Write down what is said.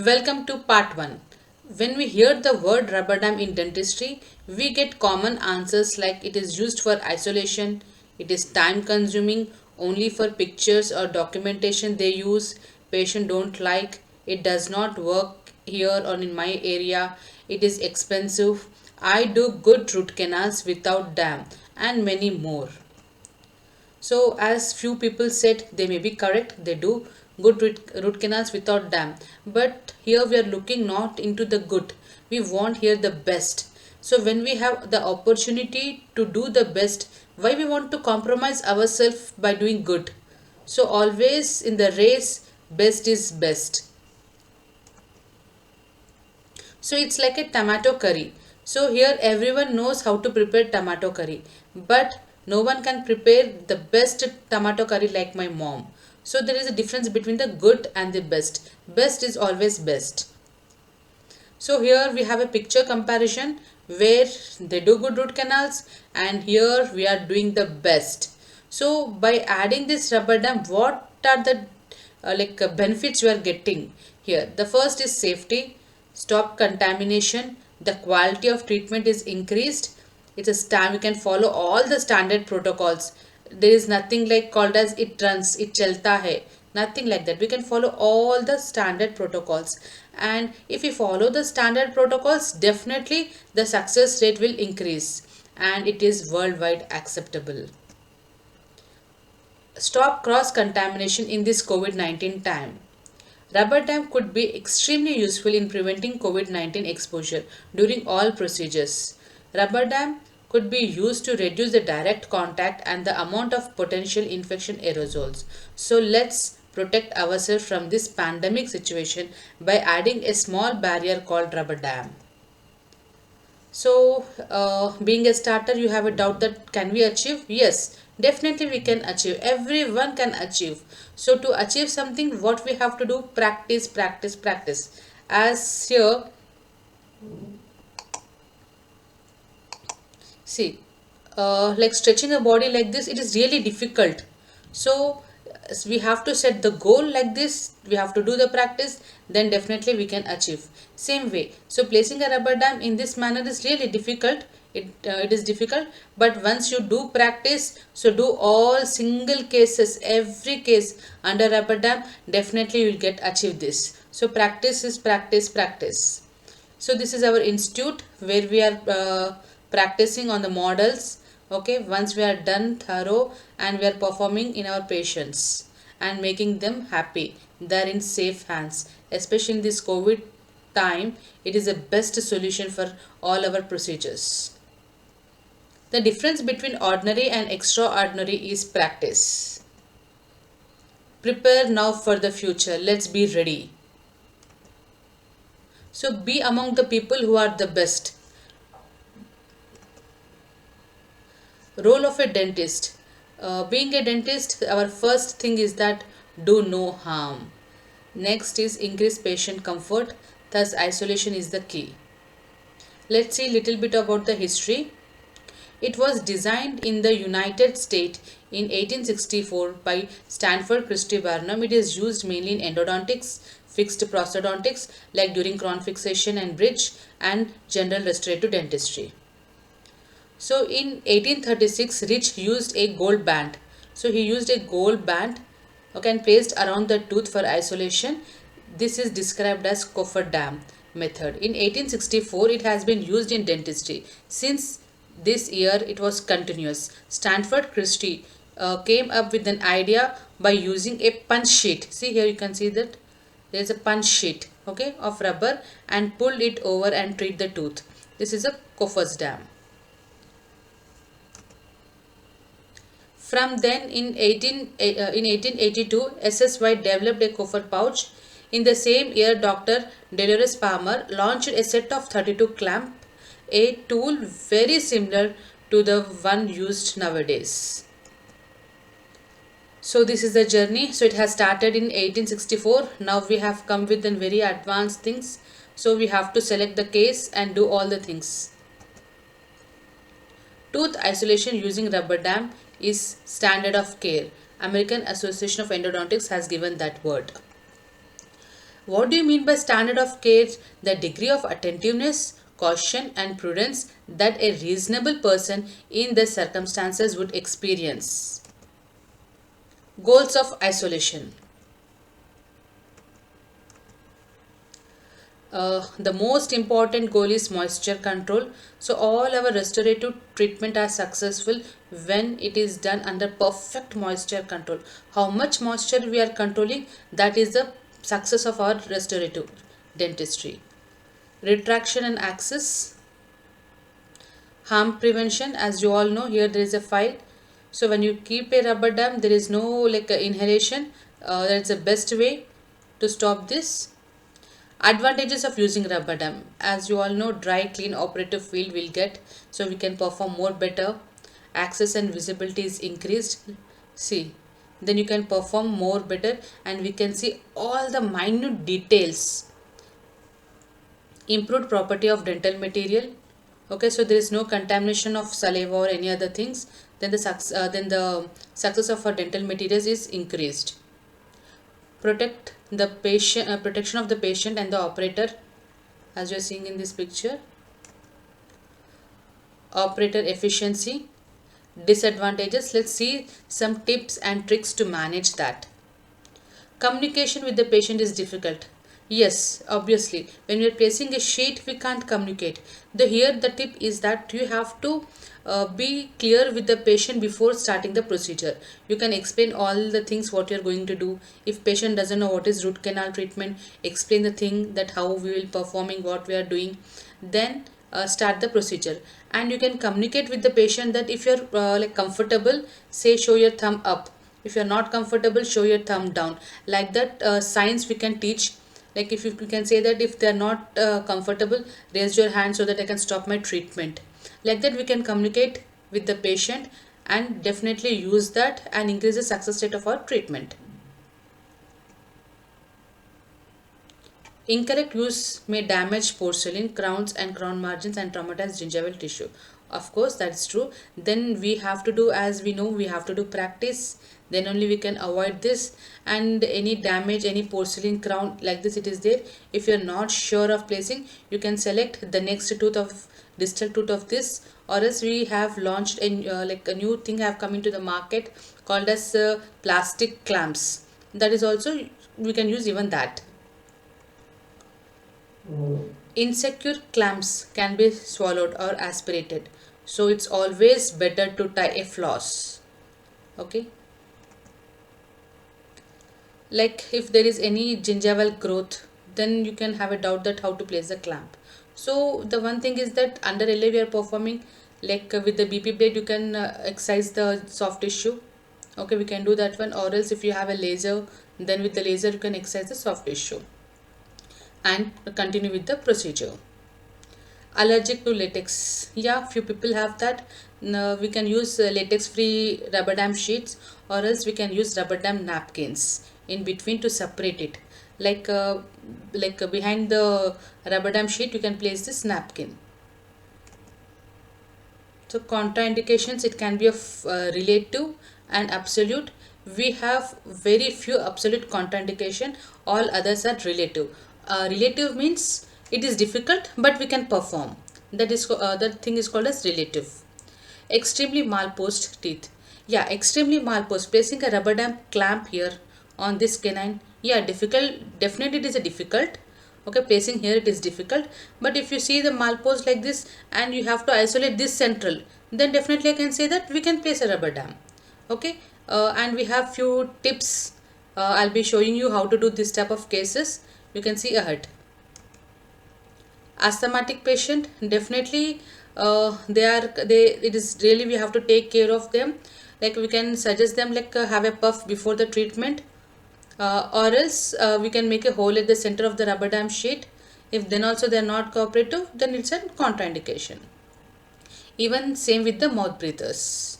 Welcome to part 1. When we hear the word Rubberdam in dentistry, we get common answers like it is used for isolation, it is time consuming, only for pictures or documentation they use, patient don't like, it does not work here or in my area, it is expensive, I do good root canals without dam, and many more. So, as few people said, they may be correct, they do good root canals without dam. But here we are looking not into the good, we want here the best. So, when we have the opportunity to do the best, why we want to compromise ourselves by doing good? So, always in the race, best is best. So it's like a tomato curry. So here everyone knows how to prepare tomato curry, but no one can prepare the best tomato curry like my mom. So there is a difference between the good and the best. Best is always best. So here we have a picture comparison where they do good root canals and here we are doing the best. So by adding this rubber dam, what are the benefits you are getting here? The first is safety, stop contamination, the quality of treatment is increased. It's a we can follow all the standard protocols. There is nothing like called as it runs, it chalta hai. Nothing like that. We can follow all the standard protocols. And if we follow the standard protocols, definitely the success rate will increase and it is worldwide acceptable. Stop cross contamination in this COVID-19 time. Rubberdam could be extremely useful in preventing COVID-19 exposure during all procedures. Rubberdam could be used to reduce the direct contact and the amount of potential infection aerosols. So let's protect ourselves from this pandemic situation by adding a small barrier called Rubberdam. So, being a starter, you have a doubt that can we achieve? Yes, definitely we can achieve. Everyone can achieve. So, to achieve something, what we have to do? Practice, practice, practice. As here, see, like stretching a body like this, it is really difficult. So, we have to set the goal like this, we have to do the practice, then definitely we can achieve. Same way, so placing a rubber dam in this manner is really difficult. It is difficult, but once you do practice, so do all single cases, every case under rubber dam, definitely you will get achieve this. So practice is practice, practice. So this is our institute where we are practicing on the models. Okay, once we are done thorough and we are performing in our patients and making them happy, they're in safe hands. Especially in this COVID time, it is the best solution for all our procedures. The difference between ordinary and extraordinary is practice. Prepare now for the future. Let's be ready. So be among the people who are the best. Role of a dentist. Being a dentist, our first thing is that do no harm. Next is increase patient comfort, thus isolation is the key. Let's see a little bit about the history. It was designed in the United States in 1864 by Stanford Christie Barnum. It is used mainly in endodontics, fixed prosthodontics like during crown fixation and bridge, and general restorative dentistry. So in 1836, Rich used a gold band. So he used a gold band, okay, and placed around the tooth for isolation. This is described as cofferdam method. In 1864, it has been used in dentistry. Since this year, it was continuous. Stanford Christie came up with an idea by using a punch sheet. See here, you can see that there is a punch sheet, okay, of rubber, and pulled it over and treat the tooth. This is a cofferdam. From then, in 1882, S.S. White developed a coffer pouch. In the same year, Dr. Dolores Palmer launched a set of 32 clamp, a tool very similar to the one used nowadays. So this is the journey. So it has started in 1864. Now we have come with very advanced things. So we have to select the case and do all the things. Tooth isolation using rubber dam is standard of care. American Association of Endodontics has given that word. What do you mean by standard of care? The degree of attentiveness, caution, and prudence that a reasonable person in the circumstances would experience. Goals of isolation. The most important goal is moisture control. So all our restorative treatment are successful when it is done under perfect moisture control. How much moisture we are controlling, that is the success of our restorative dentistry. Retraction and access. Harm prevention, as you all know, here there is a file. So when you keep a rubber dam, there is no like inhalation. That's the best way to stop this. Advantages of using rubber dam. As you all know, dry, clean operative field will get, so we can perform more better. Access and visibility is increased. See, then you can perform more better and we can see all the minute details. Improved property of dental material. Okay, so there is no contamination of saliva or any other things. Then the success of our dental materials is increased. Protection of the patient and the operator, as you are seeing in this picture. Operator efficiency. Disadvantages, let's see some tips and tricks to manage that. Communication with the patient is difficult. Yes, obviously, when we are placing a sheet, we can't communicate. Here the tip is that you have to be clear with the patient before starting the procedure. You can explain all the things what you are going to do. If patient doesn't know what is root canal treatment, explain the thing that how we will performing what we are doing. Then start the procedure, and you can communicate with the patient that if you're like comfortable, say show your thumb up. If you're not comfortable, show your thumb down. Like that signs we can teach. Like if you can say that if they're not comfortable, raise your hand so that I can stop my treatment. Like that we can communicate with the patient and definitely use that and increase the success rate of our treatment. Incorrect use may damage porcelain, crowns and crown margins and traumatize gingival tissue. Of course, that's true. Then we have to do, as we know, we have to do practice. Then only we can avoid this. And any damage, any porcelain crown like this, it is there. If you're not sure of placing, you can select the next tooth of distal tooth of this, or else we have launched like a new thing have come into the market called as plastic clamps. That is also, we can use even that. Insecure clamps can be swallowed or aspirated, so it's always better to tie a floss. Okay, like if there is any gingival growth, then you can have a doubt that how to place the clamp. So the one thing is that under LA we are performing like with the BP blade you can excise the soft tissue. Okay, we can do that one, or else if you have a laser, then with the laser you can excise the soft tissue and continue with the procedure. Allergic to latex, yeah, few people have that. We can use latex free rubber dam sheets, or else we can use rubber dam napkins in between to separate it. Like behind the rubber dam sheet you can place this napkin. So contraindications, it can be of relative and absolute. We have very few absolute contraindication, all others are relative. Relative means it is difficult but we can perform. That thing is called as relative. Extremely malposed teeth. Yeah, extremely malposed. Placing a rubber dam clamp here on this canine. Yeah, difficult. Definitely it is a difficult. Okay, placing here it is difficult. But if you see the malpose like this and you have to isolate this central, then definitely I can say that we can place a rubber dam. Okay, and we have few tips. I'll be showing you how to do this type of cases. You can see ahead. Asthmatic patient, definitely it is really we have to take care of them. Like we can suggest them like have a puff before the treatment, or else we can make a hole at the center of the rubber dam sheet. If then also they are not cooperative, then it's a contraindication. Even same with the mouth breathers.